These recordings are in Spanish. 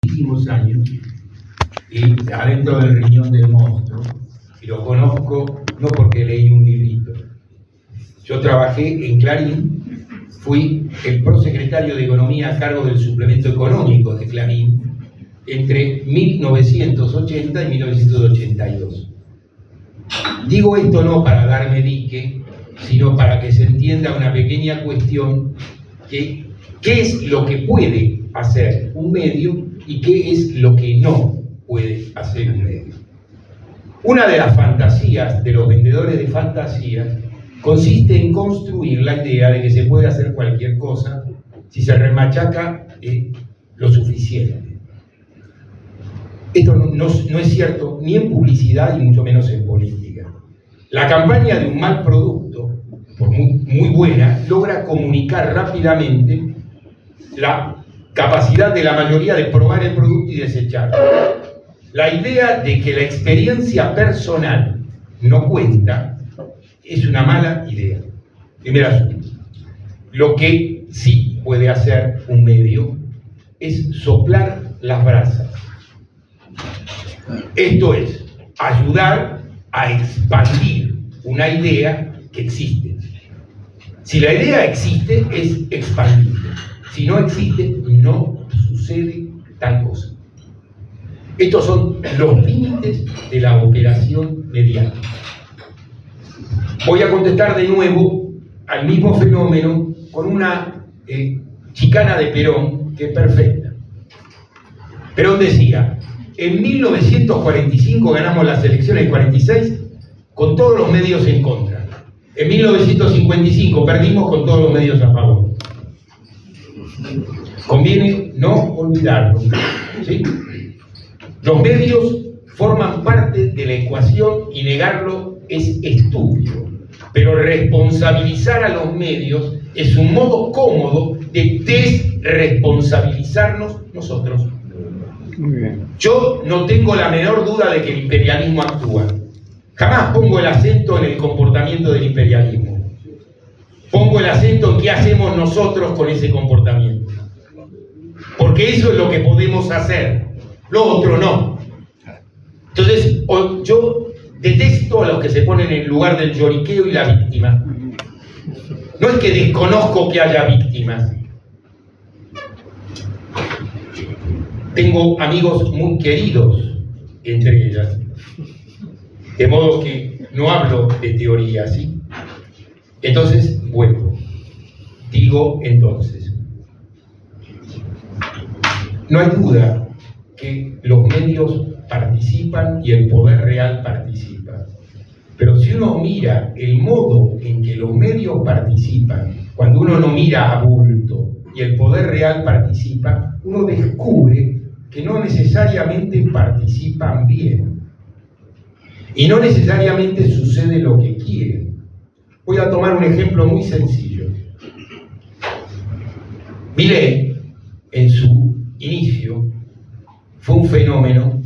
muchísimos años y adentro del riñón del monstruo, y lo conozco no porque leí un librito. Yo trabajé en Clarín, fui el prosecretario de Economía a cargo del suplemento económico de Clarín entre 1980 y 1982. Digo esto no para darme dique, sino para que se entienda una pequeña cuestión que qué es lo que puede hacer un medio y qué es lo que no puede hacer un medio. Una de las fantasías de los vendedores de fantasías consiste en construir la idea de que se puede hacer cualquier cosa si se remachaca lo suficiente. Esto no es cierto ni en publicidad y mucho menos en política. La campaña de un mal producto, por muy buena, logra comunicar rápidamente la capacidad de la mayoría de probar el producto y desecharlo. La idea de que la experiencia personal no cuenta es una mala idea. Primer asunto. Lo que sí puede hacer un medio es soplar las brasas. Esto es, ayudar a expandir una idea que existe. Si la idea existe, es expandible. Si no existe, no sucede tal cosa. Estos son los límites de la operación mediática. Voy a contestar de nuevo al mismo fenómeno con una chicana de Perón que es perfecta. Perón decía, en 1945 ganamos las elecciones 46 con todos los medios en contra. En 1955 perdimos con todos los medios a favor. Conviene no olvidarlo, ¿sí? Los medios forman parte de la ecuación y negarlo es estúpido. Pero responsabilizar a los medios es un modo cómodo de desresponsabilizarnos nosotros. Muy bien. Yo no tengo la menor duda de que el imperialismo actúa. Jamás pongo el acento en el comportamiento del imperialismo. Pongo el acento en qué hacemos nosotros con ese comportamiento. Porque eso es lo que podemos hacer. Lo otro no. Entonces, yo detesto a los que se ponen en lugar del lloriqueo y la víctima. No es que desconozco que haya víctimas. Tengo amigos muy queridos entre ellas. De modo que no hablo de teoría, ¿sí? Entonces, vuelvo. Digo entonces. No hay duda que los medios participan y el poder real participa. Pero si uno mira el modo en que los medios participan, cuando uno no mira a bulto y el poder real participa, uno descubre que no necesariamente participan bien. Y no necesariamente sucede lo que quieren. Voy a tomar un ejemplo muy sencillo. Milei, en su inicio, fue un fenómeno,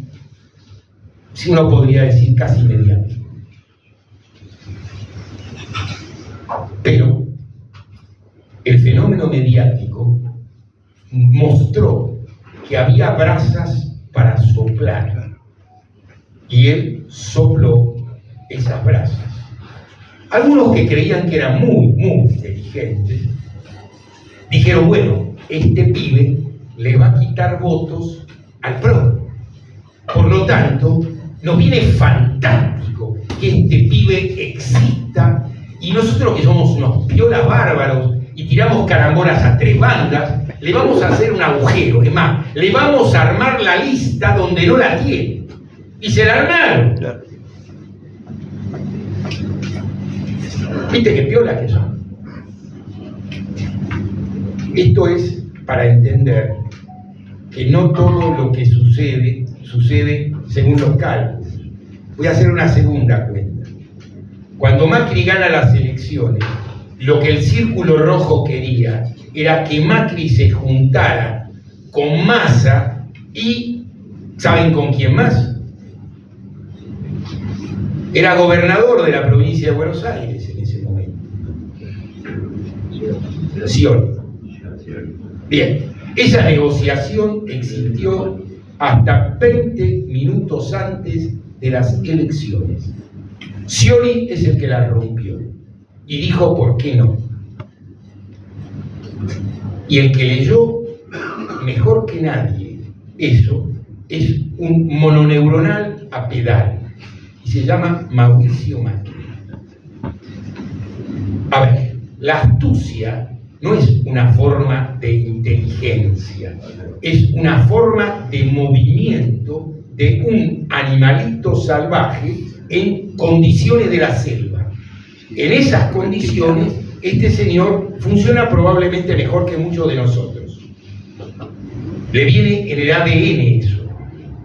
si uno podría decir, casi mediático. Pero el fenómeno mediático mostró que había brasas para soplar y él sopló esas brasas. Algunos que creían que eran muy inteligentes dijeron, bueno, este pibe le va a quitar votos al PRO. Por lo tanto, nos viene fantástico que este pibe exista y nosotros que somos unos piolas bárbaros y tiramos carambolas a tres bandas, le vamos a hacer un agujero. Es más, le vamos a armar la lista donde no la tiene. Y se la armaron. Claro. ¿Viste qué piolas que son? Esto es para entender que no todo lo que sucede según los cálculos. Voy a hacer una segunda cuenta. Cuando Macri gana las elecciones, lo que el Círculo Rojo quería era que Macri se juntara con Massa y ¿saben con quién más? Era gobernador de la provincia de Buenos Aires en ese momento. Scioli. Bien, esa negociación existió hasta 20 minutos antes de las elecciones. Scioli es el que la rompió y dijo por qué no. Y el que leyó mejor que nadie eso es un mononeuronal a pedal y se llama Mauricio Macri. A ver, la astucia no es una forma de inteligencia, es una forma de movimiento de un animalito salvaje en condiciones de la selva. En esas condiciones, este señor funciona probablemente mejor que muchos de nosotros. Le viene en el ADN eso.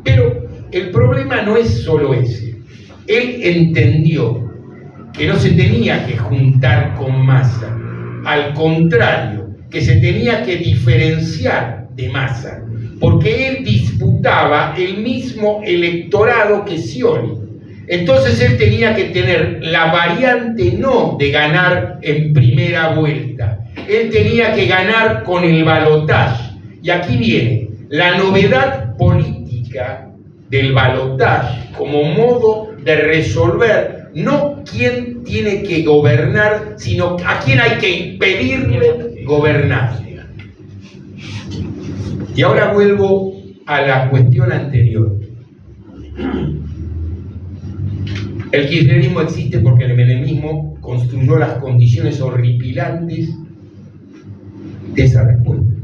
Pero el problema no es solo ese. Él entendió que no se tenía que juntar con Massa. Al contrario, que se tenía que diferenciar de Massa, porque él disputaba el mismo electorado que Scioli. Entonces él tenía que tener la variante no de ganar en primera vuelta, él tenía que ganar con el balotaje. Y aquí viene la novedad política del balotaje como modo de resolver no quién tiene que gobernar, sino a quién hay que impedirle gobernar. Y ahora vuelvo a la cuestión anterior. El kirchnerismo existe porque el menemismo construyó las condiciones horripilantes de esa respuesta.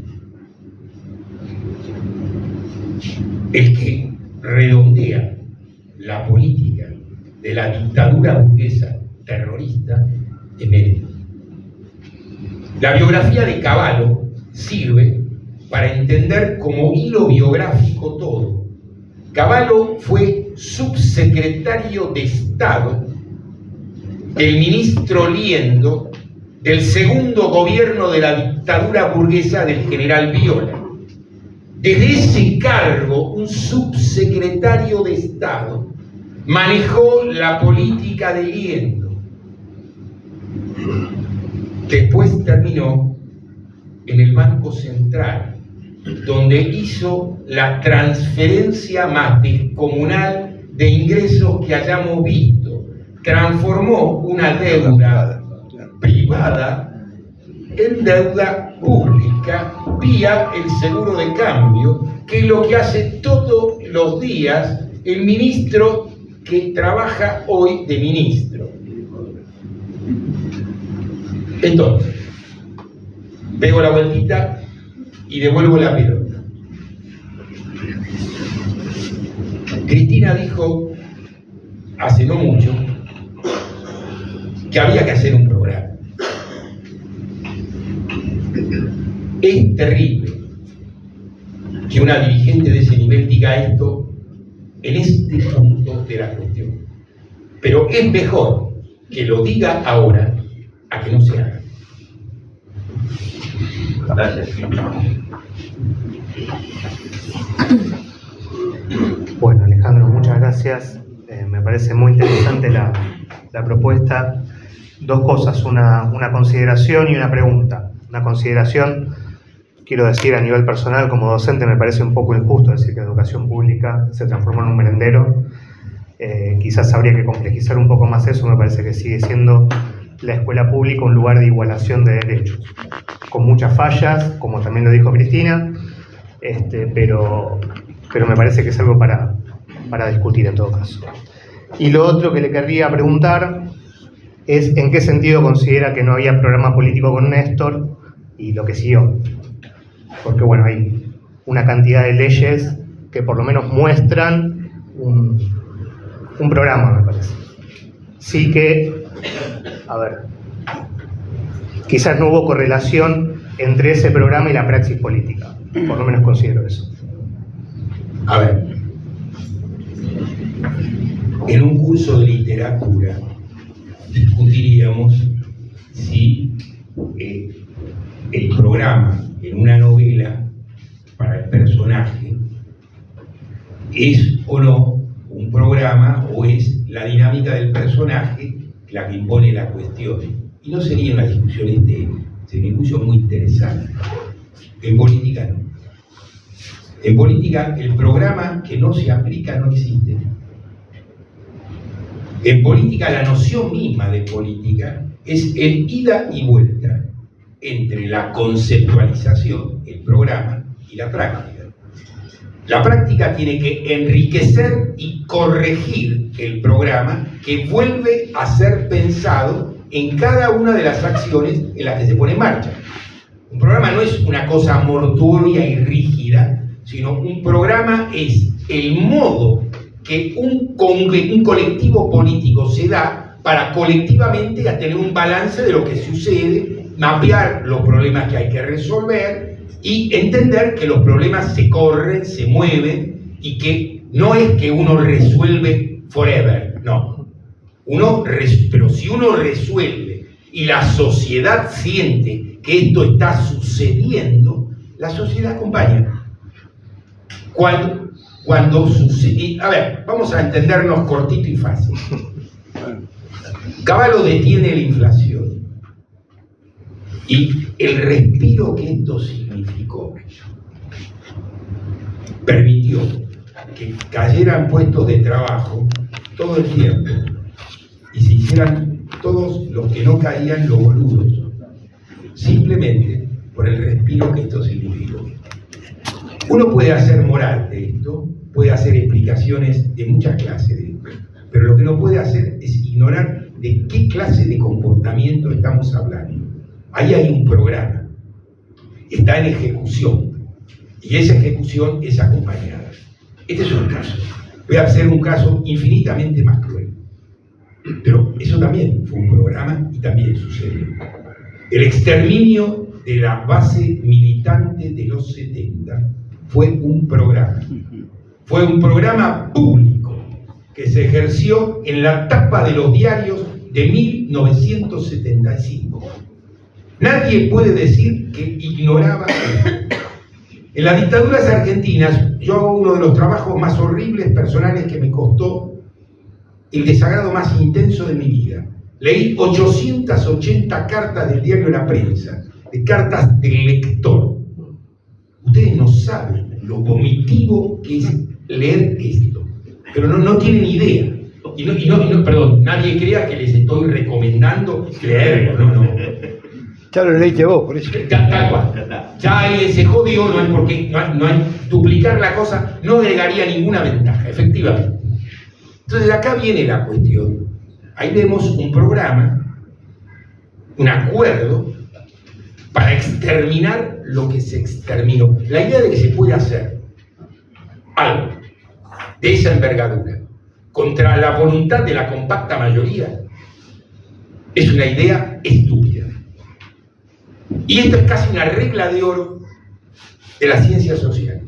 El que redondea la política de la dictadura burguesa terrorista es Menem. La biografía de Cavallo sirve para entender como hilo biográfico todo. Cavallo fue subsecretario de Estado del ministro Liendo del segundo gobierno de la dictadura burguesa del general Viola. Desde ese cargo, un subsecretario de Estado manejó la política de Liendo. Después terminó en el Banco Central, donde hizo la transferencia más descomunal de ingresos que hayamos visto. Transformó una deuda privada en deuda pública vía el seguro de cambio, que es lo que hace todos los días el ministro que trabaja hoy de ministro. Entonces, pego la vueltita y devuelvo la pelota. Cristina dijo hace no mucho que había que hacer un programa. Es terrible que una dirigente de ese nivel diga esto en este punto de la cuestión. Pero es mejor que lo diga ahora a que no se haga. Gracias. Bueno, Alejandro, muchas gracias. Me parece muy interesante la propuesta. Dos cosas, una consideración y una pregunta. Una consideración, quiero decir a nivel personal, como docente me parece un poco injusto decir que la educación pública se transformó en un merendero. Quizás habría que complejizar un poco más eso. Me parece que sigue siendo la escuela pública un lugar de igualación de derechos, con muchas fallas, como también lo dijo Cristina, pero me parece que es algo para discutir en todo caso. Y lo otro que le querría preguntar es en qué sentido considera que no había programa político con Néstor y lo que siguió. Porque bueno, hay una cantidad de leyes que por lo menos muestran un programa, me parece. Sí que, a ver, quizás no hubo correlación entre ese programa y la praxis política. Por lo menos considero eso. A ver, en un curso de literatura discutiríamos si el programa en una novela para el personaje es o no un programa o es la dinámica del personaje la que impone la cuestión. Y no sería una discusión estéril, sería una discusión muy interesante. En política no. En política, el programa que no se aplica no existe. En política, la noción misma de política es el ida y vuelta entre la conceptualización, el programa, y la práctica. La práctica tiene que enriquecer y corregir el programa que vuelve a ser pensado en cada una de las acciones en las que se pone en marcha. Un programa no es una cosa mortuoria y rígida, sino un programa es el modo que un colectivo político se da para colectivamente tener un balance de lo que sucede, mapear los problemas que hay que resolver y entender que los problemas se corren, se mueven y que no es que uno resuelve forever, no. Pero si uno resuelve y la sociedad siente que esto está sucediendo, la sociedad acompaña. Cuando sucede, a ver, vamos a entendernos cortito y fácil. Cavallo detiene la inflación y el respiro que esto significó permitió que cayeran puestos de trabajo todo el tiempo y se hicieran todos los que no caían los boludos, simplemente por el respiro que esto significó. Uno puede hacer moral de esto, puede hacer explicaciones de muchas clases de esto, pero lo que no puede hacer es ignorar de qué clase de comportamiento estamos hablando. Ahí hay un programa, está en ejecución, y esa ejecución es acompañada. Este es un caso. Voy a hacer un caso infinitamente más cruel, pero eso también fue un programa y también sucedió. El exterminio de la base militante de los 70 fue un programa. Fue un programa público que se ejerció en la tapa de los diarios de 1975. Nadie puede decir que ignoraba esto. En las dictaduras argentinas, yo hago uno de los trabajos más horribles personales que me costó el desagrado más intenso de mi vida. Leí 880 cartas del diario La Prensa, de cartas del lector. Ustedes no saben lo vomitivo que es leer esto, pero no tienen idea. Y no, perdón, nadie crea que les estoy recomendando leerlo, no. Ya lo leíste vos, por eso. Tal cual. Ya se jodió, no hay por qué, no hay duplicar la cosa, no agregaría ninguna ventaja, efectivamente. Entonces acá viene la cuestión. Ahí vemos un programa, un acuerdo para exterminar lo que se exterminó. La idea de que se puede hacer algo de esa envergadura contra la voluntad de la compacta mayoría es una idea estúpida. Y esto es casi una regla de oro de las ciencias sociales.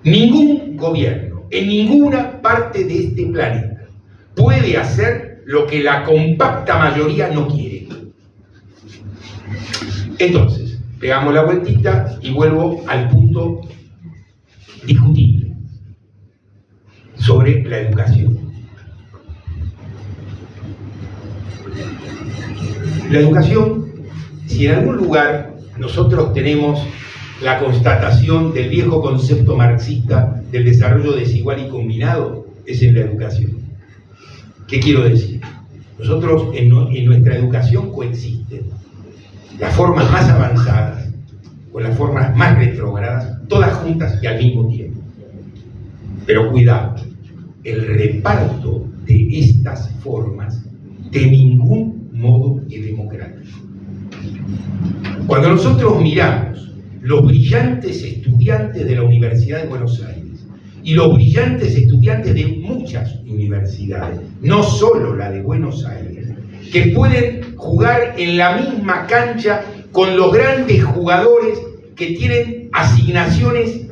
Ningún gobierno en ninguna parte de este planeta puede hacer lo que la compacta mayoría no quiere. Entonces, pegamos la vueltita y vuelvo al punto discutible sobre la educación. La educación, si en algún lugar nosotros tenemos la constatación del viejo concepto marxista del desarrollo desigual y combinado, es en la educación. ¿Qué quiero decir? Nosotros en nuestra educación coexisten las formas más avanzadas con las formas más retrógradas, todas juntas y al mismo tiempo. Pero cuidado, el reparto de estas formas de ningún modo es democrático. Cuando nosotros miramos los brillantes estudiantes de la Universidad de Buenos Aires y los brillantes estudiantes de muchas universidades, no solo la de Buenos Aires, que pueden jugar en la misma cancha con los grandes jugadores que tienen asignaciones.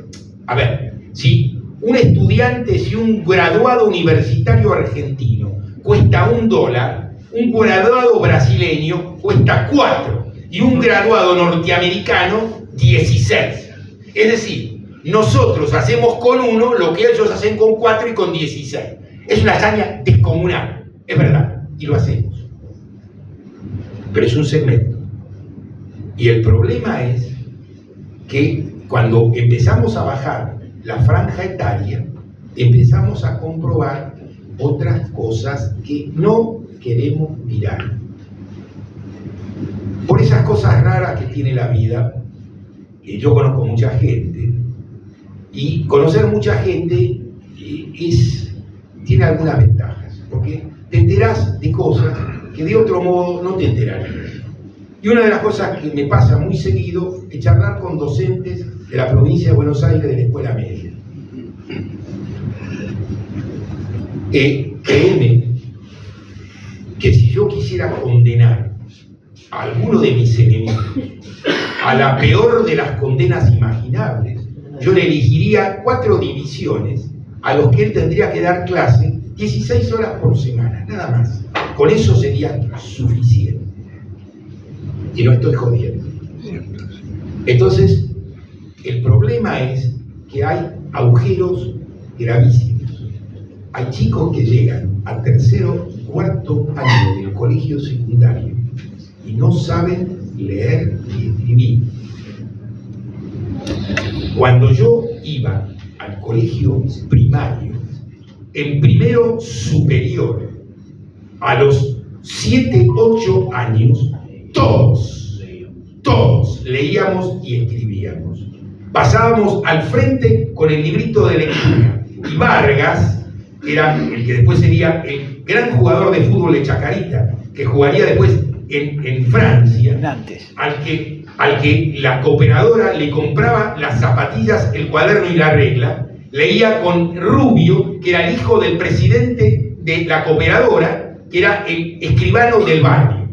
A ver, si un estudiante, si un graduado universitario argentino cuesta $1, un graduado brasileño cuesta 4 y un graduado norteamericano 16. Es decir, nosotros hacemos con 1 lo que ellos hacen con 4 y con 16. Es una hazaña descomunal, es verdad, y lo hacemos. Pero es un segmento. Y el problema es que cuando empezamos a bajar la franja etaria, empezamos a comprobar otras cosas que no queremos mirar. Por esas cosas raras que tiene la vida, yo conozco mucha gente, y conocer mucha gente tiene algunas ventajas, porque te enterás de cosas que de otro modo no te enterarías. Y una de las cosas que me pasa muy seguido es charlar con docentes de la provincia de Buenos Aires de la escuela media. Créeme que si yo quisiera condenar a alguno de mis enemigos a la peor de las condenas imaginables, yo le elegiría 4 divisiones a los que él tendría que dar clase 16 horas por semana, nada más. Con eso sería suficiente. Y no estoy jodiendo. Entonces, el problema es que hay agujeros gravísimos. Hay chicos que llegan al 3º y 4º año del colegio secundario y no saben leer y escribir. Cuando yo iba al colegio primario, en primero superior, a los 7, 8 años, todos leíamos y escribíamos. Pasábamos al frente con el librito de lectura. Y Vargas era el que después sería el gran jugador de fútbol de Chacarita, que jugaría después en Francia, al que la cooperadora le compraba las zapatillas, el cuaderno y la regla. Leía con Rubio, que era el hijo del presidente de la cooperadora, que era el escribano del barrio.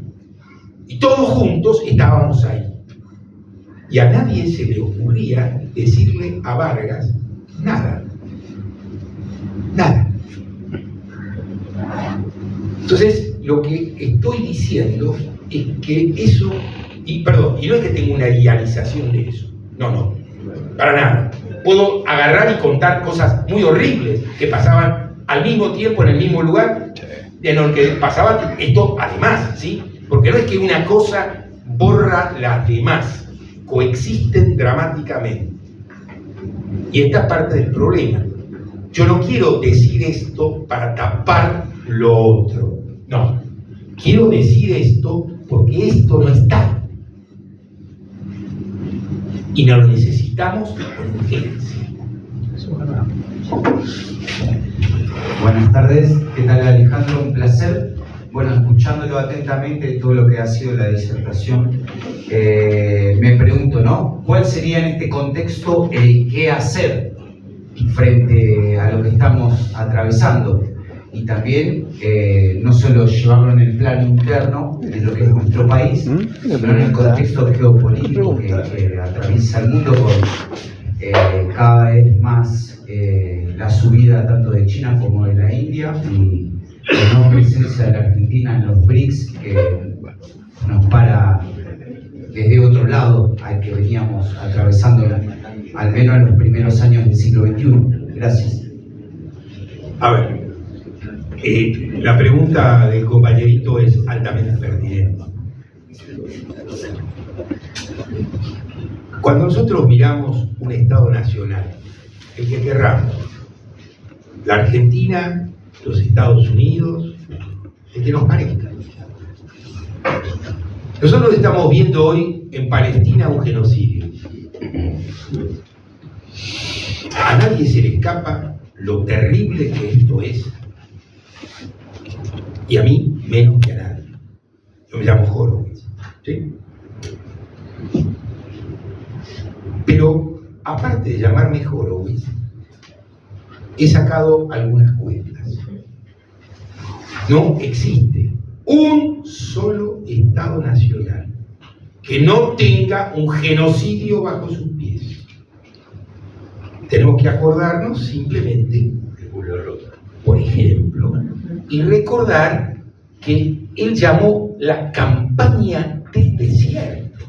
Y todos juntos estábamos ahí. Y a nadie se le ocurría decirle a Vargas nada. Nada. Entonces, lo que estoy diciendo es que eso, y no es que tenga una idealización de eso, no, para nada. Puedo agarrar y contar cosas muy horribles que pasaban al mismo tiempo en el mismo lugar en lo que pasaba esto además, ¿sí? Porque no es que una cosa borra las demás, coexisten dramáticamente. Y esta es parte del problema. Yo no quiero decir esto para tapar lo otro, no. Quiero decir esto porque esto no está. Y no lo necesitamos con urgencia. Buenas tardes, ¿qué tal Alejandro? Un placer. Bueno, escuchándolo atentamente todo lo que ha sido la disertación, me pregunto, ¿no? ¿Cuál sería en este contexto el qué hacer frente a lo que estamos atravesando? Y también, no solo llevarlo en el plano interno de lo que es nuestro país, sino en el contexto geopolítico que atraviesa el mundo con cada vez más la subida tanto de China como de la India y la no presencia de la Argentina en los BRICS, que nos para desde otro lado al que veníamos atravesando al menos en los primeros años del siglo XXI. Gracias. A ver, la pregunta del compañerito es altamente pertinente. Cuando nosotros miramos un Estado nacional, el que querramos, la Argentina, los Estados Unidos, el que nos parezca. Nosotros estamos viendo hoy en Palestina un genocidio. A nadie se le escapa lo terrible que esto es. Y a mí menos que a nadie. Yo me llamo Horowitz, ¿sí? Pero aparte de llamarme Horowitz, he sacado algunas cuentas. No existe un solo Estado nacional que no tenga un genocidio bajo sus pies. Tenemos que acordarnos simplemente de Julio Roca, por ejemplo, y recordar que él llamó la campaña del desierto.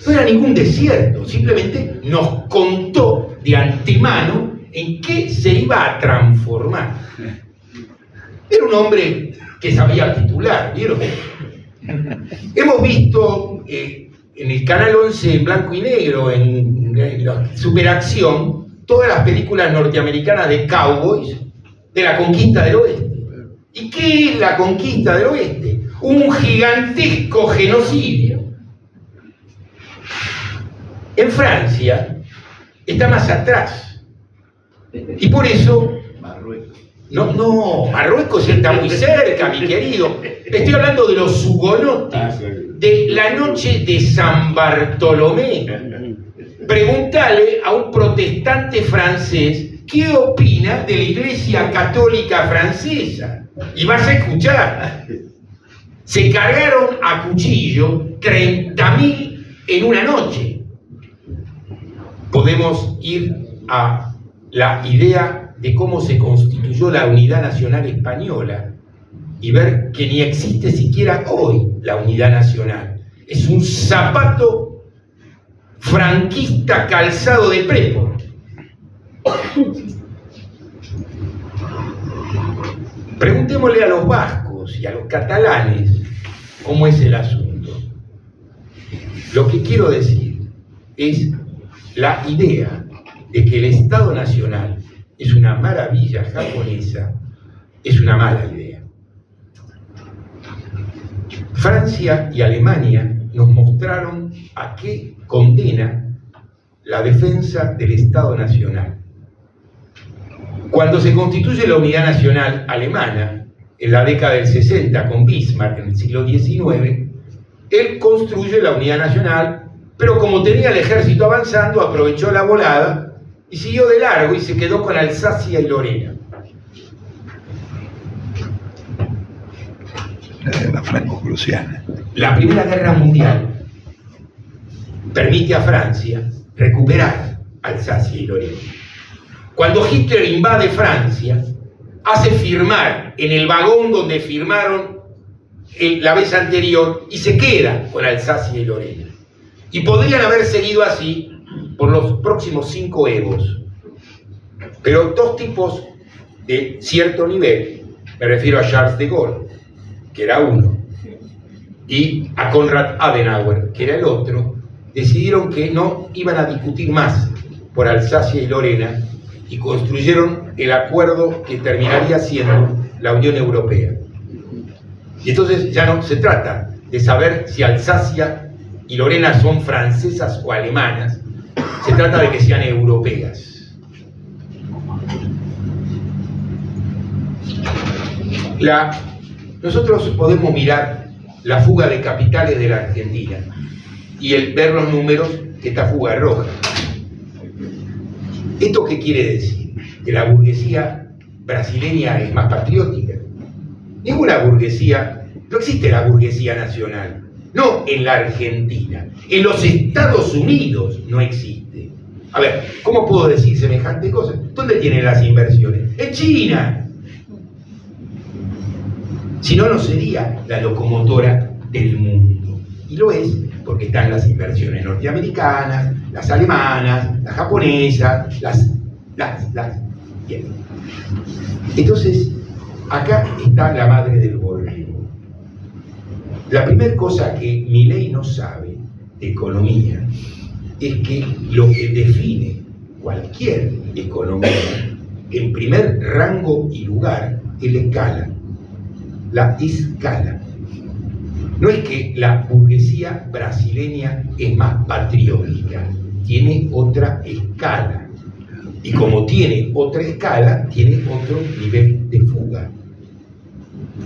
No era ningún desierto, simplemente nos contó de antemano en qué se iba a transformar. Era un hombre que sabía titular, ¿vieron? Hemos visto en el Canal 11 en blanco y negro, en la superacción todas las películas norteamericanas de cowboys de la conquista del oeste. ¿Y qué es la conquista del oeste? Un gigantesco genocidio. En Francia está más atrás. Y por eso... No, Marruecos está muy cerca, mi querido. Estoy hablando de los hugonotes, de la noche de San Bartolomé. Pregúntale a un protestante francés qué opina de la Iglesia Católica Francesa. Y vas a escuchar. Se cargaron a cuchillo 30.000 en una noche. Podemos ir a la idea de cómo se constituyó la unidad nacional española y ver que ni existe siquiera hoy la unidad nacional. Es un zapato franquista calzado de prepo. Preguntémosle a los vascos y a los catalanes cómo es el asunto. Lo que quiero decir es la idea de que el Estado Nacional es una maravilla japonesa, es una mala idea. Francia y Alemania nos mostraron a qué condena la defensa del Estado Nacional. Cuando se constituye la unidad nacional alemana, en la década del 60 con Bismarck en el siglo XIX, él construye la unidad nacional, pero como tenía el ejército avanzando, aprovechó la volada y siguió de largo y se quedó con Alsacia y Lorena. La franco-prusiana. La Primera Guerra Mundial permite a Francia recuperar Alsacia y Lorena. Cuando Hitler invade Francia, hace firmar en el vagón donde firmaron la vez anterior y se queda con Alsacia y Lorena. Y podrían haber seguido así por los próximos 5 egos. Pero dos tipos de cierto nivel, me refiero a Charles de Gaulle, que era uno, y a Konrad Adenauer, que era el otro, decidieron que no iban a discutir más por Alsacia y Lorena y construyeron el acuerdo que terminaría siendo la Unión Europea. Y entonces ya no se trata de saber si Alsacia y Lorena son francesas o alemanas, se trata de que sean europeas. Nosotros podemos mirar la fuga de capitales de la Argentina y ver los números que esta fuga arroja. ¿Esto qué quiere decir? ¿Que la burguesía brasileña es más patriótica? Ninguna burguesía, no existe la burguesía nacional. No en la Argentina, en los Estados Unidos no existe. A ver, ¿cómo puedo decir semejante cosa? ¿Dónde tienen las inversiones? ¡En China! Si no, no sería la locomotora del mundo. Y lo es porque están las inversiones norteamericanas, las alemanas, las japonesas, Bien. Entonces, acá está la madre del borrego. La primera cosa que Milei no sabe de economía es que lo que define cualquier economía en primer rango y lugar es la escala. La escala. No es que la burguesía brasileña es más patriótica, tiene otra escala. Y como tiene otra escala, tiene otro nivel de fuga.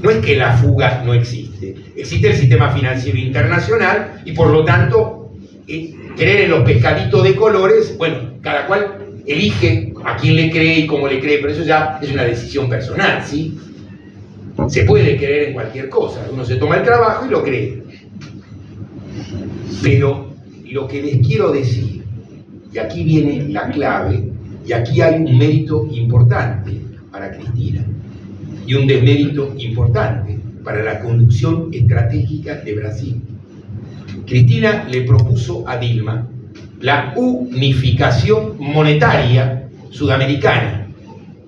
No es que la fuga no existe. Existe el sistema financiero internacional y por lo tanto, creer en los pescaditos de colores, bueno, cada cual elige a quién le cree y cómo le cree, pero eso ya es una decisión personal, ¿sí? Se puede creer en cualquier cosa, uno se toma el trabajo y lo cree. Pero lo que les quiero decir, y aquí viene la clave, y aquí hay un mérito importante para Cristina, y un desmérito importante para la conducción estratégica de Brasil. Cristina le propuso a Dilma la unificación monetaria sudamericana.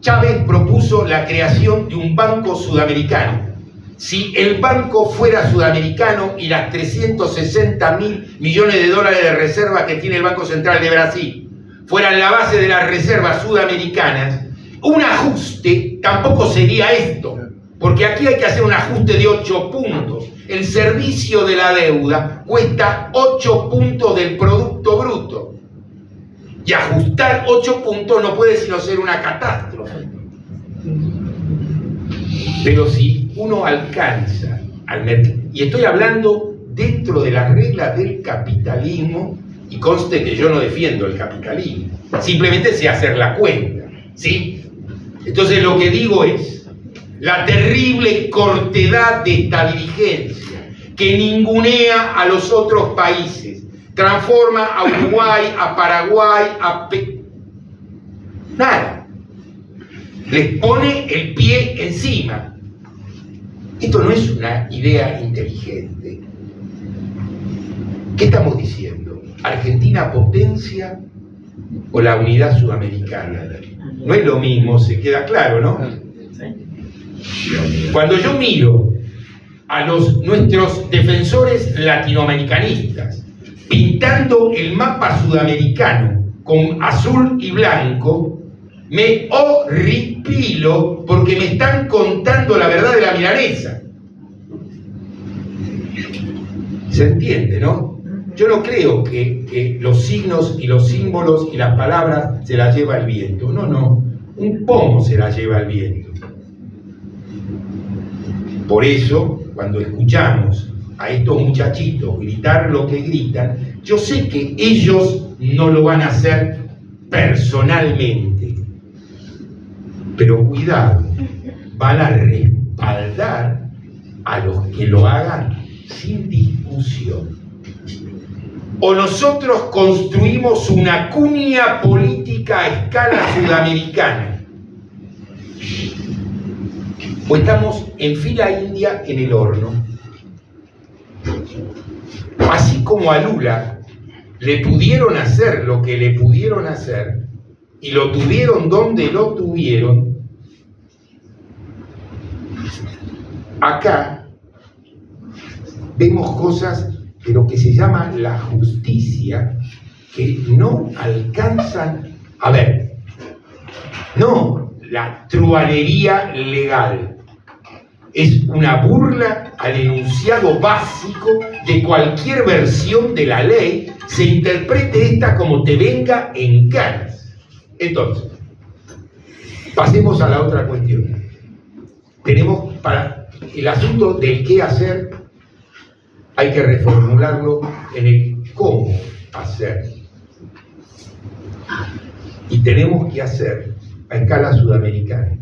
Chávez propuso la creación de un banco sudamericano. Si el banco fuera sudamericano y las 360.000 millones de dólares de reserva que tiene el Banco Central de Brasil fueran la base de las reservas sudamericanas, un ajuste tampoco sería esto, porque aquí hay que hacer un ajuste de 8 puntos. El servicio de la deuda cuesta 8 puntos del Producto Bruto. Y ajustar 8 puntos no puede sino ser una catástrofe. Pero si uno alcanza al mercado, y estoy hablando dentro de las reglas del capitalismo, y conste que yo no defiendo el capitalismo, simplemente sé hacer la cuenta, ¿sí? Entonces lo que digo es, la terrible cortedad de esta dirigencia que ningunea a los otros países, transforma a Uruguay, a Paraguay, nada, les pone el pie encima. Esto no es una idea inteligente. ¿Qué estamos diciendo? ¿Argentina potencia o la unidad sudamericana? No es lo mismo, se queda claro, ¿no? Cuando yo miro a nuestros defensores latinoamericanistas pintando el mapa sudamericano con azul y blanco, me horripilo porque me están contando la verdad de la milanesa. ¿Se entiende, no? Yo no creo que los signos y los símbolos y las palabras se las lleva el viento. No, no. Un pomo se las lleva el viento. Por eso, cuando escuchamos a estos muchachitos gritar lo que gritan, yo sé que ellos no lo van a hacer personalmente. Pero cuidado, van a respaldar a los que lo hagan sin discusión. O nosotros construimos una cuña política a escala sudamericana, o estamos en fila india en el horno. Así como a Lula le pudieron hacer lo que le pudieron hacer, y lo tuvieron donde lo tuvieron, acá vemos cosas de lo que se llama la justicia, que no alcanzan a ver. No la truhanería legal. Es una burla al enunciado básico de cualquier versión de la ley, se interprete esta como te venga en ganas. Entonces, pasemos a la otra cuestión. Tenemos para el asunto del qué hacer, hay que reformularlo en el cómo hacer. Y tenemos que hacer a escala sudamericana.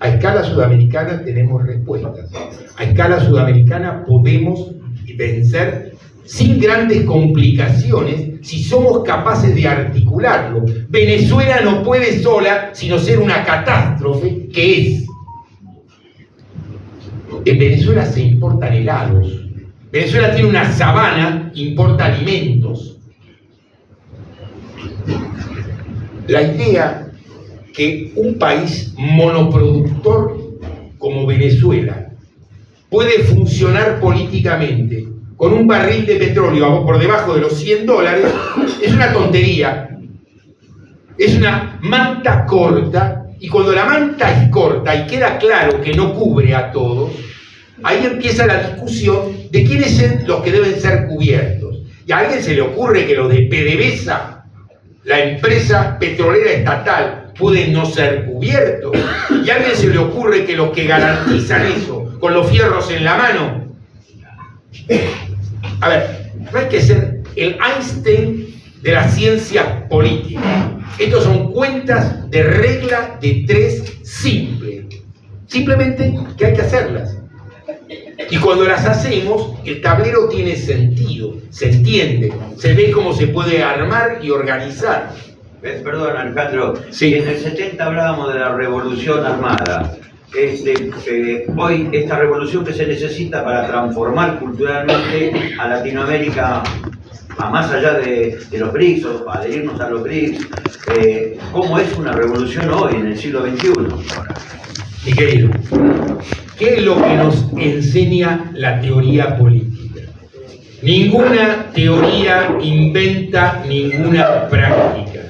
A escala sudamericana tenemos respuestas. A escala sudamericana podemos vencer sin grandes complicaciones si somos capaces de articularlo. Venezuela no puede sola sino ser una catástrofe que es. En Venezuela se importan helados. Venezuela tiene una sabana, importa alimentos. La idea que un país monoproductor como Venezuela puede funcionar políticamente con un barril de petróleo por debajo de los $100 es una tontería. Es una manta corta, y cuando la manta es corta y queda claro que no cubre a todos, ahí empieza la discusión de quiénes son los que deben ser cubiertos. Y a alguien se le ocurre que los de PDVSA, la empresa petrolera estatal, pueden no ser cubiertos. Y a alguien se le ocurre que los que garantizan eso, con los fierros en la mano. A ver, no hay que ser el Einstein de la ciencia política. Estos son cuentas de regla de 3 simple. Simplemente que hay que hacerlas. Y cuando las hacemos, el tablero tiene sentido, se entiende, se ve cómo se puede armar y organizar. Perdón, Alejandro, sí. En el 70 hablábamos de la revolución armada. Hoy esta revolución que se necesita para transformar culturalmente a Latinoamérica, más allá de los BRICS, o adherirnos a los BRICS, ¿cómo es una revolución hoy en el siglo XXI? Mi querido, ¿Qué es lo que nos enseña la teoría política? Ninguna teoría inventa ninguna práctica.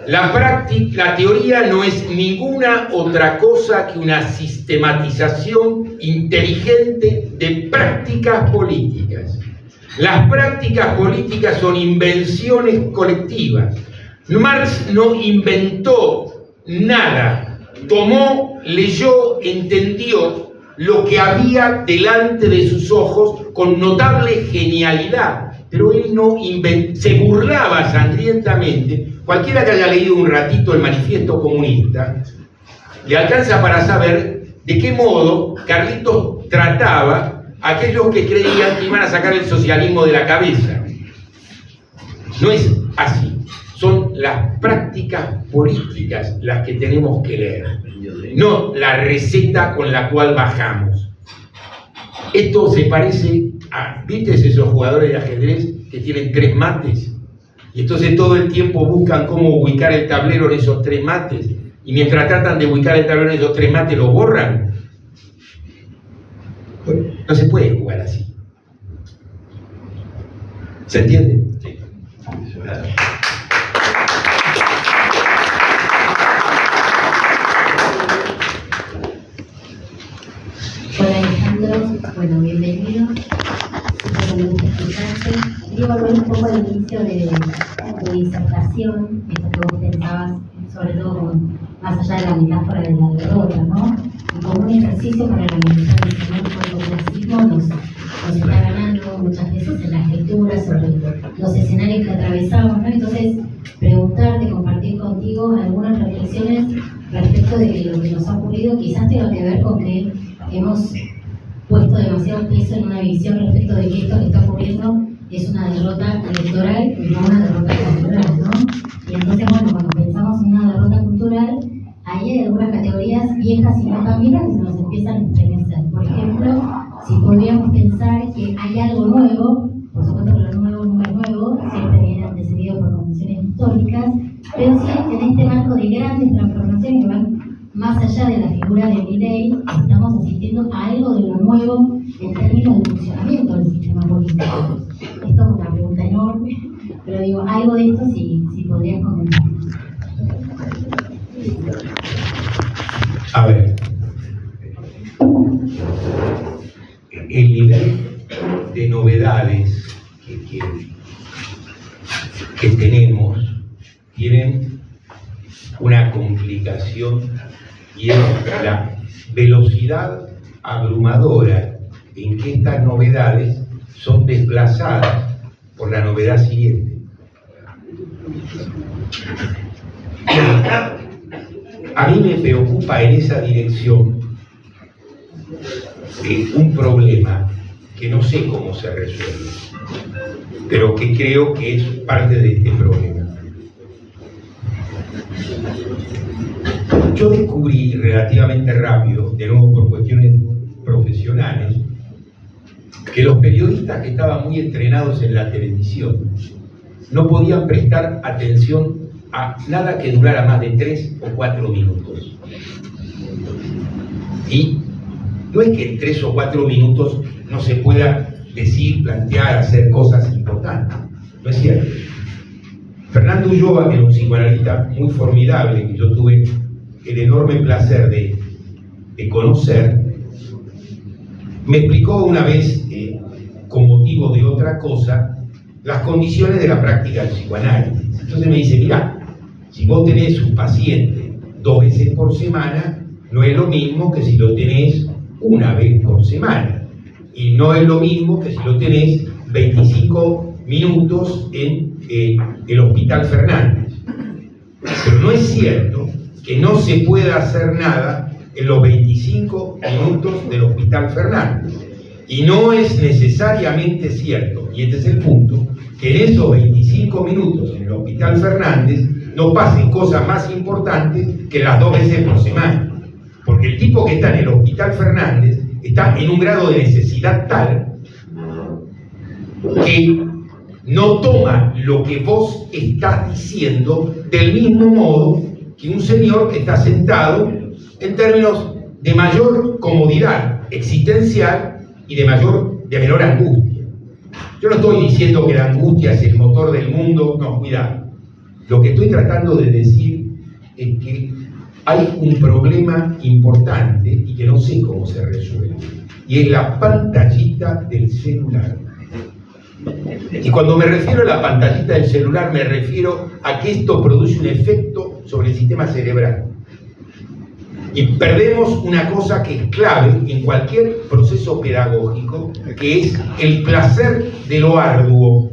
La teoría no es ninguna otra cosa que una sistematización inteligente de prácticas políticas. Las prácticas políticas son invenciones colectivas. Marx no inventó nada, tomó, leyó, entendió lo que había delante de sus ojos con notable genialidad, pero él no se burlaba sangrientamente. Cualquiera que haya leído un ratito el Manifiesto Comunista le alcanza para saber de qué modo Carlitos trataba a aquellos que creían que iban a sacar el socialismo de la cabeza. No es así. Son las prácticas políticas las que tenemos que leer, no la receta con la cual bajamos. Esto se parece a, ¿viste esos jugadores de ajedrez que tienen 3 mates? Y entonces todo el tiempo buscan cómo ubicar el tablero en esos 3 mates, y mientras tratan de ubicar el tablero en esos 3 mates lo borran. Bueno, no se puede jugar así. ¿Se entiende? Sí. Hola Alejandro, bueno, bienvenido. Me gusta escucharte. Quería volver un poco al inicio de tu disertación, esto que vos pensabas, sobre todo más allá de la metáfora de la derrota, ¿no? Y como un ejercicio para analizar el clasismo nos está ganando muchas veces en la escritura sobre los escenarios que atravesamos, ¿no? Entonces, preguntarte, compartir contigo algunas reflexiones respecto de lo que nos ha ocurrido, quizás tenga que ver con que hemos puesto demasiado peso en una visión respecto de que esto que está ocurriendo es una derrota electoral y no una derrota cultural, ¿no? Y entonces, bueno, cuando pensamos en una derrota cultural, ahí hay algunas categorías viejas y no tan viejas que se nos empiezan a estremecer. Por ejemplo, si podríamos pensar que hay algo nuevo, por supuesto que lo nuevo no es nuevo, siempre viene antecedido por condiciones históricas, pero sí en este marco de grandes transformaciones que van más allá de la figura de Milei, estamos asistiendo a algo de lo nuevo en términos de funcionamiento del sistema político. Esto es una pregunta enorme, pero digo, algo de esto si podrías comentar. A ver, el nivel de novedades que tenemos tienen una complicación, y es la velocidad abrumadora en que estas novedades son desplazadas por la novedad siguiente. A mí me preocupa en esa dirección un problema que no sé cómo se resuelve, pero que creo que es parte de este problema. Yo descubrí relativamente rápido, de nuevo por cuestiones profesionales, que los periodistas que estaban muy entrenados en la televisión no podían prestar atención a nada que durara más de 3 o 4 minutos. Y no es que en 3 o 4 minutos no se pueda decir, plantear, hacer cosas importantes. No es cierto. Fernando Ulloa, que era un psicoanalista muy formidable, que yo tuve el enorme placer de conocer, me explicó una vez, con motivo de otra cosa, las condiciones de la práctica del psicoanálisis. Entonces me dice, mirá, si vos tenés un paciente 2 veces por semana, no es lo mismo que si lo tenés 1 vez por semana. Y no es lo mismo que si lo tenés 25 minutos en el Hospital Fernández. Pero no es cierto que no se pueda hacer nada en los 25 minutos del Hospital Fernández. Y no es necesariamente cierto, y este es el punto, que en esos 25 minutos en el Hospital Fernández no pasen cosas más importantes que las 2 veces por semana. Porque el tipo que está en el Hospital Fernández está en un grado de necesidad tal que no toma lo que vos estás diciendo del mismo modo que un señor que está sentado en términos de mayor comodidad existencial y de menor angustia. Yo no estoy diciendo que la angustia es el motor del mundo, no, cuidado. Lo que estoy tratando de decir es que hay un problema importante y que no sé cómo se resuelve, y es la pantallita del celular. Y cuando me refiero a la pantallita del celular, me refiero a que esto produce un efecto sobre el sistema cerebral. Y perdemos una cosa que es clave en cualquier proceso pedagógico, que es el placer de lo arduo.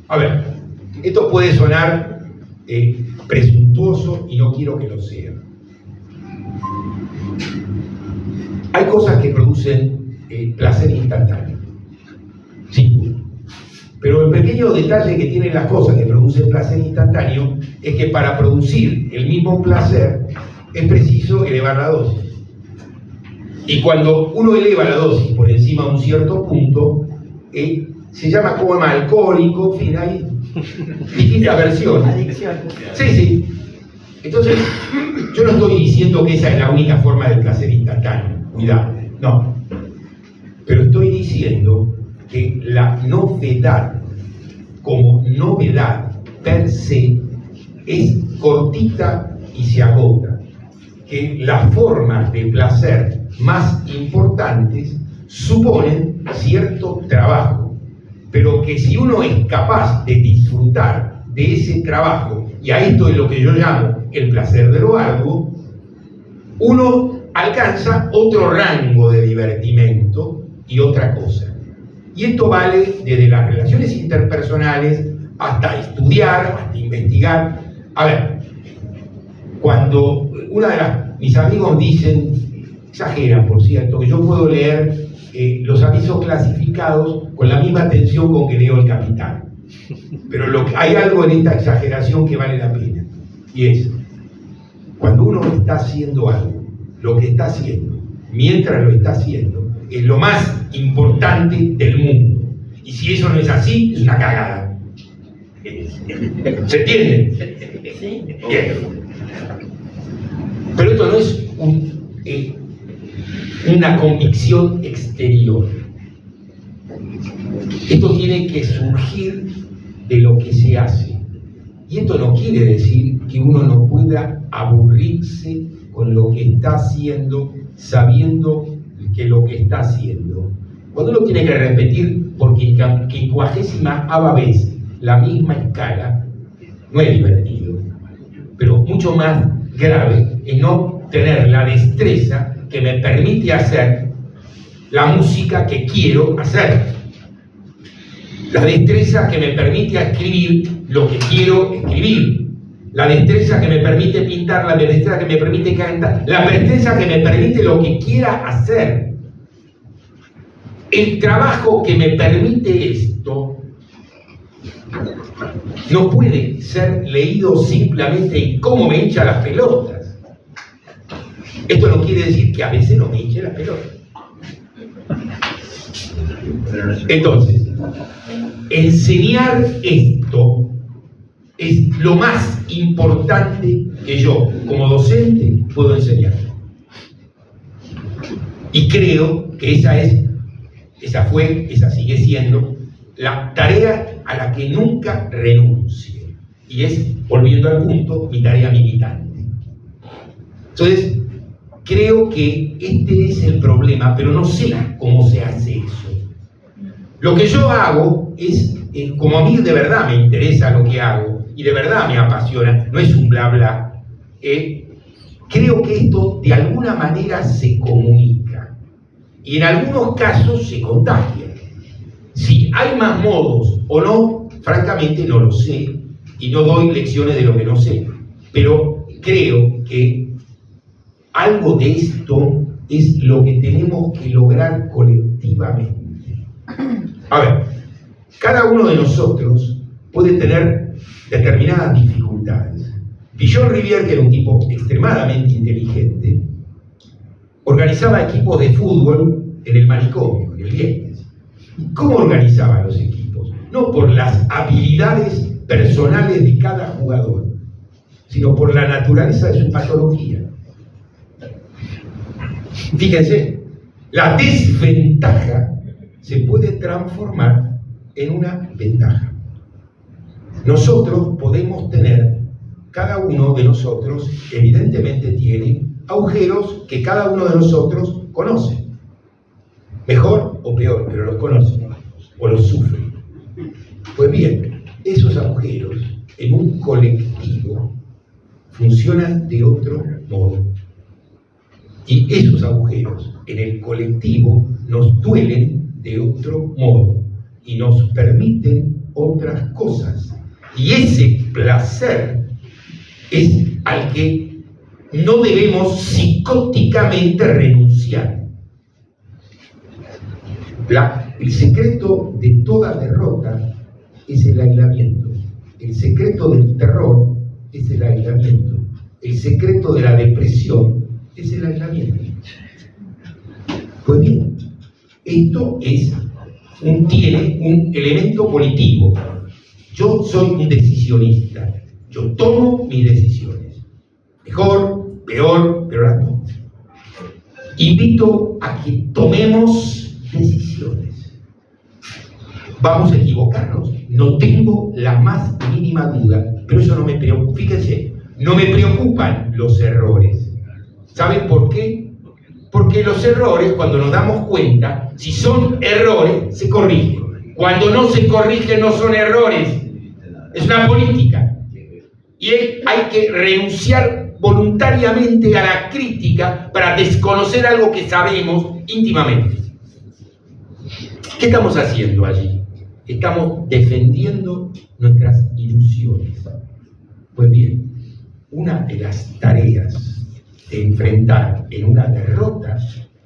A ver, esto puede sonar presuntuoso y no quiero que lo sea. Hay cosas que producen placer instantáneo, sin duda. Pero el pequeño detalle que tienen las cosas que producen placer instantáneo es que para producir el mismo placer es preciso elevar la dosis. Y cuando uno eleva la dosis por encima de un cierto punto, se llama coma alcohólico, en fin, hay distintas versiones. Sí. Entonces, yo no estoy diciendo que esa es la única forma del placer instantáneo, cuidado, no. Pero estoy diciendo que la novedad, como novedad per se, es cortita y se agota. Que las formas de placer más importantes suponen cierto trabajo, pero que si uno es capaz de disfrutar de ese trabajo, y a esto es lo que yo llamo el placer de lo arduo, uno alcanza otro rango de divertimento y otra cosa. Y esto vale desde las relaciones interpersonales hasta estudiar, hasta investigar. A ver, cuando mis amigos dicen, exageran por cierto, que yo puedo leer los avisos clasificados con la misma atención con que leo El Capital. Pero hay algo en esta exageración que vale la pena. Y es, cuando uno está haciendo algo, lo que está haciendo, mientras lo está haciendo, es lo más importante del mundo. Y si eso no es así, es una cagada. ¿Se entiende? Bien. Pero esto no es una convicción exterior. Esto tiene que surgir de lo que se hace. Y esto no quiere decir que uno no pueda aburrirse con lo que está haciendo, sabiendo que lo que está haciendo. Cuando uno tiene que repetir por 50ª vez la misma escala, no es divertido. Pero mucho más grave es no tener la destreza que me permite hacer la música que quiero hacer. La destreza que me permite escribir lo que quiero escribir. La destreza que me permite pintar, la destreza que me permite cantar, la destreza que me permite lo que quiera hacer. El trabajo que me permite esto no puede ser leído simplemente en cómo me hincha las pelotas. Esto no quiere decir que a veces no me hinche las pelotas. Entonces, enseñar esto es lo más importante que yo, como docente, puedo enseñar. Y creo que esa sigue siendo la tarea a la que nunca renuncie. Y es, volviendo al punto, mi tarea militante. Entonces, creo que este es el problema, pero no sé cómo se hace eso. Lo que yo hago es, como a mí de verdad me interesa lo que hago, y de verdad me apasiona, no es un bla bla, creo que esto de alguna manera se comunica, y en algunos casos se contagia. Si hay más modos o no, francamente no lo sé, y no doy lecciones de lo que no sé, pero creo que algo de esto es lo que tenemos que lograr colectivamente. A ver, cada uno de nosotros puede tener determinadas dificultades. Villon Rivière, que era un tipo extremadamente inteligente, organizaba equipos de fútbol en el manicomio, en el viernes. ¿Cómo organizaba los equipos? No por las habilidades personales de cada jugador, sino por la naturaleza de su patología. Fíjense, la desventaja se puede transformar en una ventaja. Nosotros podemos tener, cada uno de nosotros evidentemente tiene agujeros que cada uno de nosotros conoce. Mejor o peor, pero los conoce o los sufre. Pues bien, esos agujeros en un colectivo funcionan de otro modo. Y esos agujeros en el colectivo nos duelen de otro modo y nos permiten otras cosas. Y ese placer es al que no debemos psicóticamente renunciar. El secreto de toda derrota es el aislamiento. El secreto del terror es el aislamiento. El secreto de la depresión es el aislamiento. Pues bien, esto tiene un elemento positivo. Yo soy un decisionista. Yo tomo mis decisiones. Mejor, peor, pero las tomo. Invito a que tomemos decisiones. ¿Vamos a equivocarnos? No tengo la más mínima duda, pero eso no me preocupa. Fíjense, no me preocupan los errores. ¿Saben por qué? Porque los errores, cuando nos damos cuenta, si son errores, se corrigen. Cuando no se corrigen, no son errores. Es una política. Y hay que renunciar voluntariamente a la crítica para desconocer algo que sabemos íntimamente. ¿Qué estamos haciendo allí? Estamos defendiendo nuestras ilusiones. Pues bien, una de las tareas de enfrentar en una derrota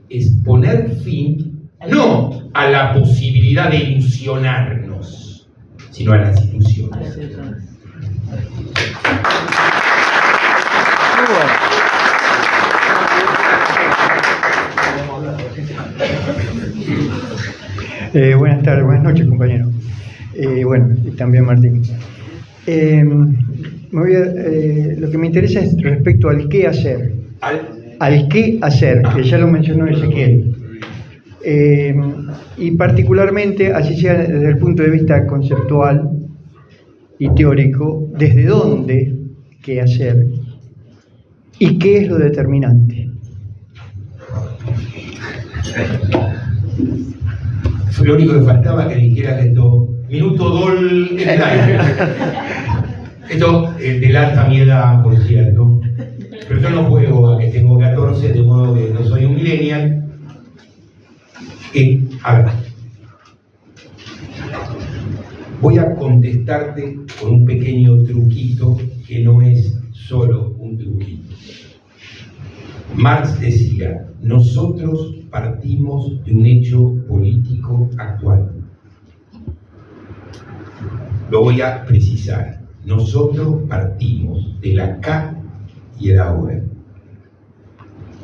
es poner fin no a la posibilidad de ilusionarnos, sino a las ilusiones. Buenas tardes, buenas noches, compañero. Bueno, y también Martín. Lo que me interesa es respecto al qué hacer. Al qué hacer, que ya lo mencionó Ezequiel. Y particularmente, así sea desde el punto de vista conceptual y teórico, desde dónde, qué hacer y qué es lo determinante. Fue lo único que faltaba, que dijera que esto, minuto dol slide. Esto delata mi edad, por cierto, pero yo no juego a que tengo 14, de modo que no soy un millennial. A ver, voy a contestarte con un pequeño truquito que no es solo un truquito. Marx decía, nosotros partimos de un hecho político actual. Lo voy a precisar. Nosotros partimos del acá y el ahora.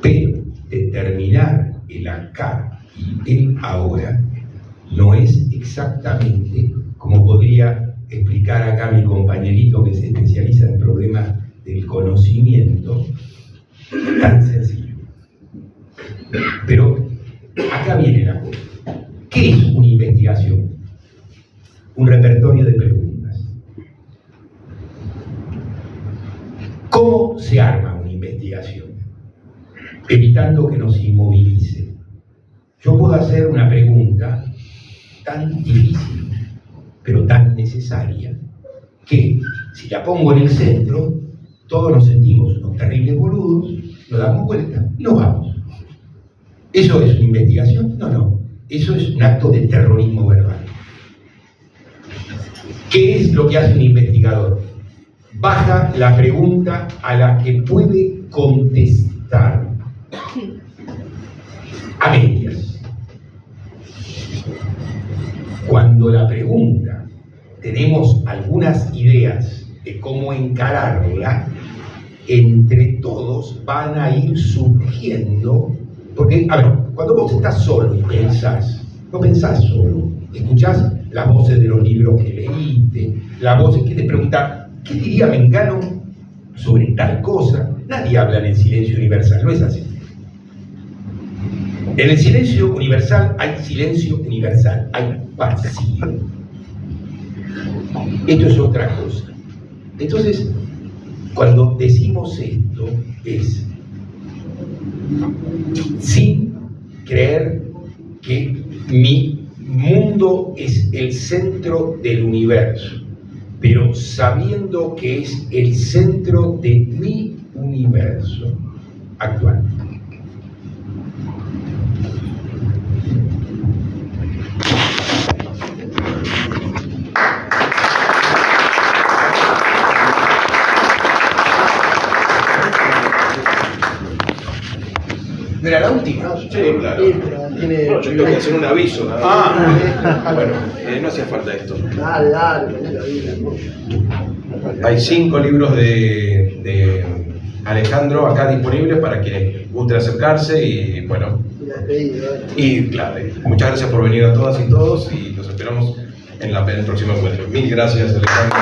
Pero determinar el acá y el ahora no es exactamente como podría explicar acá mi compañerito que se especializa en problemas del conocimiento, tan sencillo. Pero acá viene la cosa. ¿Qué es una investigación? Un repertorio de preguntas. ¿Cómo se arma una investigación? Evitando que nos inmovilice. Yo puedo hacer una pregunta tan difícil, pero tan necesaria, que si la pongo en el centro, todos nos sentimos unos terribles boludos, nos damos vuelta y nos vamos. ¿Eso es una investigación? No. Eso es un acto de terrorismo verbal. ¿Qué es lo que hace un investigador? Baja la pregunta a la que puede contestar a medias. Cuando la pregunta tenemos algunas ideas de cómo encararla, entre todos van a ir surgiendo. Porque, a ver, cuando vos estás solo y pensás, no pensás solo, escuchás las voces de los libros que leíste, las voces que te preguntan, ¿qué diría Mengano sobre tal cosa? Nadie habla en el silencio universal, no es así. En el silencio universal hay silencio universal, hay vacío. Esto es otra cosa. Entonces, cuando decimos esto, es sin creer que mi mundo es el centro del universo, pero sabiendo que es el centro de mi universo actual. ¿No era la última? Sí, claro. No, yo tengo que hacer un aviso. Bueno, no hacía falta esto. Dale, Hay 5 libros de Alejandro acá disponibles para quienes gusten acercarse y bueno. Y claro, muchas gracias por venir a todas y todos y los esperamos en el próximo encuentro. Mil gracias, Alejandro.